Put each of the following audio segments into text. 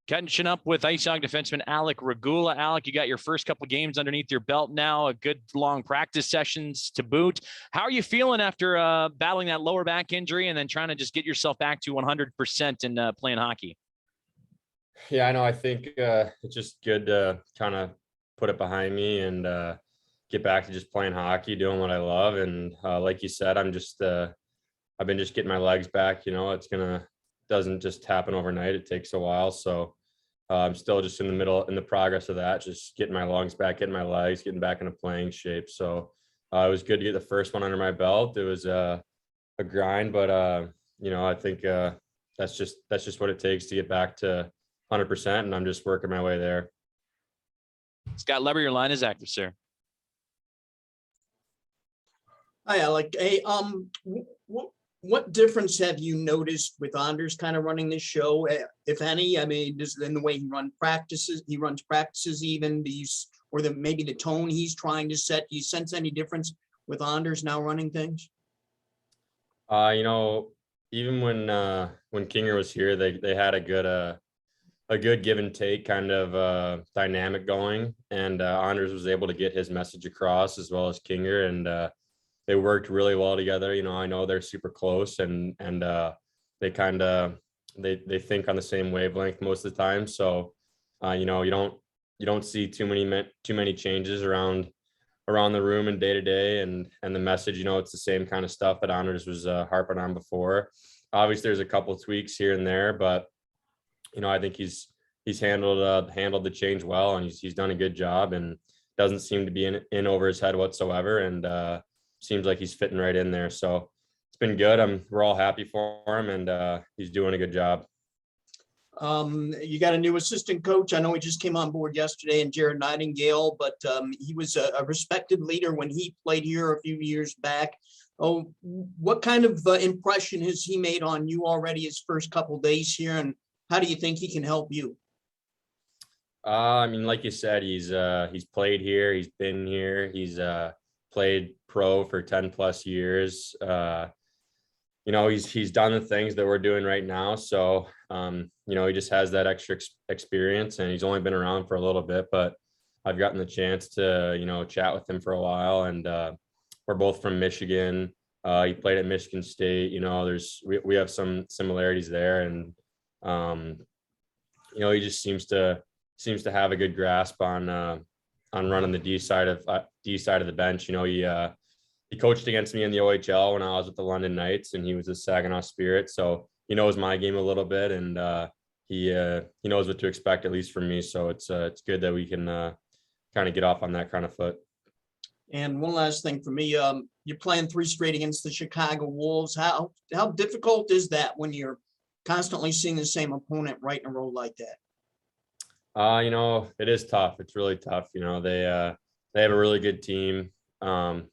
Catching up with IceHog defenseman Alec Regula. Alec, you got your first couple of games underneath your belt now, a good long practice sessions to boot. How are you feeling after battling that lower back injury and then trying to just get yourself back to 100% and playing hockey? Yeah, I know. I think it's just good to kind of put it behind me and get back to just playing hockey, doing what I love. And like you said, I've been just getting my legs back. Doesn't just happen overnight. It takes a while. So I'm still just in the progress of that, just getting my lungs back, getting my legs, getting back into playing shape. So it was good to get the first one under my belt. It was a grind, but I think that's just what it takes to get back to 100%, and I'm just working my way there. Scott Leber, your line is active, sir. Hi, Alec. Hey, what difference have you noticed with Anders kind of running this show, if any? I mean, just in the way he runs practices even, maybe the tone he's trying to set. Do you sense any difference with Anders now running things? Even when Kinger was here, they had a good give and take kind of dynamic going, and Anders was able to get his message across as well as Kinger, and they worked really well together. I know they're super close, and they kind of they think on the same wavelength most of the time. So you don't see too many changes around the room and day to day, and the message, it's the same kind of stuff that Anders was harping on before. Obviously there's a couple of tweaks here and there, but I think he's handled the change well, and he's done a good job, and doesn't seem to be in over his head whatsoever, and seems like he's fitting right in there. So it's been good. We're all happy for him, and he's doing a good job. You got a new assistant coach. I know he just came on board yesterday, and Jared Nightingale, but he was a respected leader when he played here a few years back. Oh, what kind of impression has he made on you already his first couple of days here, and how do you think he can help you? Like you said, he's played here, he's been here, he's played pro for 10 plus years. He's done the things that we're doing right now. So, he just has that extra experience, and he's only been around for a little bit, but I've gotten the chance to, chat with him for a while, and we're both from Michigan. He played at Michigan State. We have some similarities there, and, he just seems to have a good grasp on running the D side of the bench. He coached against me in the OHL when I was with the London Knights, and he was a Saginaw Spirit. So he knows my game a little bit, and he knows what to expect, at least from me. So it's good that we can kind of get off on that kind of foot. And one last thing for me, you're playing 3 straight against the Chicago Wolves. How difficult is that when you're constantly seeing the same opponent right in a row like that? It is tough. It's really tough. They have a really good team. They're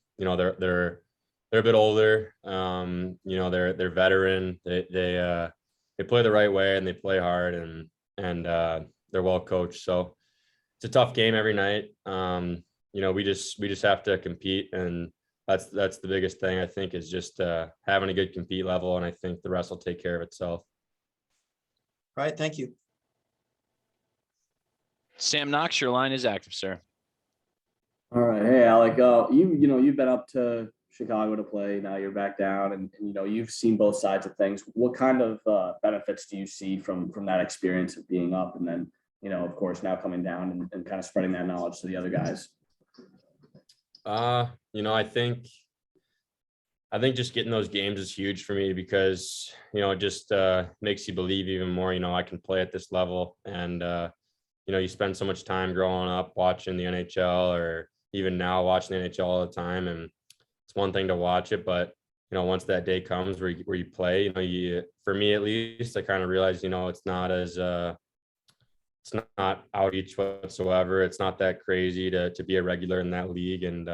a bit older. They're veteran. They play the right way, and they play hard, and they're well coached. So it's a tough game every night. We just have to compete, and that's the biggest thing, I think, is just having a good compete level, and I think the rest will take care of itself. All right, thank you. Sam Knox, your line is active, sir. All right. Hey, Alec, you've been up to Chicago to play. Now you're back down, and you've seen both sides of things. What kind of benefits do you see from that experience of being up, and then, of course, now coming down and kind of spreading that knowledge to the other guys? I think just getting those games is huge for me, because, it just makes you believe even more, I can play at this level. And, you spend so much time growing up watching the NHL, or even now watching the NHL all the time. And it's one thing to watch it, but, once that day comes where you play, for me at least, I kind of realized, it's not outreach whatsoever. It's not that crazy to be a regular in that league. And,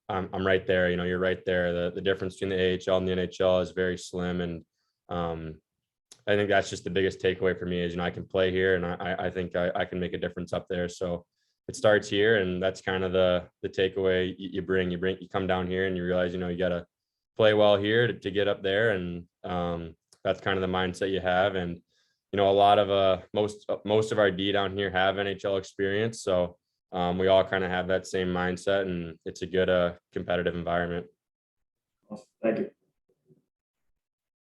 I'm right there. You're right there. The difference between the AHL and the NHL is very slim. And I think that's just the biggest takeaway for me is, I can play here, and I think I can make a difference up there. So it starts here, and that's kind of the takeaway you come down here, and you realize, you got to play well here to get up there. And that's kind of the mindset you have. And you know, a lot of most of our D down here have NHL experience. So we all kind of have that same mindset, and it's a good competitive environment. Awesome. Thank you.